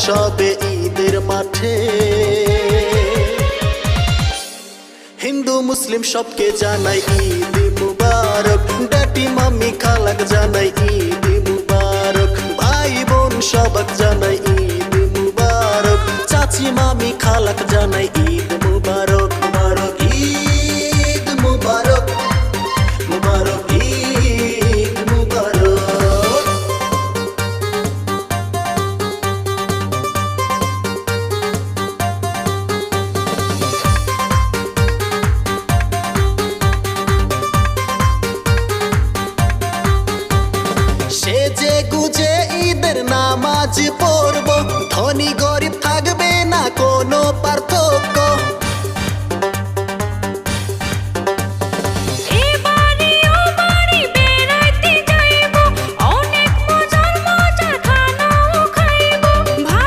সবে ঈদের মাঠে। হিন্দু মুসলিম সবকে জানাই ঈদ মুবারক, ড্যাডি মাম্মি খালাক জানাই ঈদ মুবারক, ভাই বোন সবাক জানাই ঈদ মুবারক, চাচি মামি খালাক জানাই ঈদ মুবারক। মুবারক ঈদ মুবারক, মুবারক ঈদ মুবারক। সেজে গুজে ঈদের নামাজ পড়ব, ধনী গরিব থাকবে না কোনো পার্থক্য।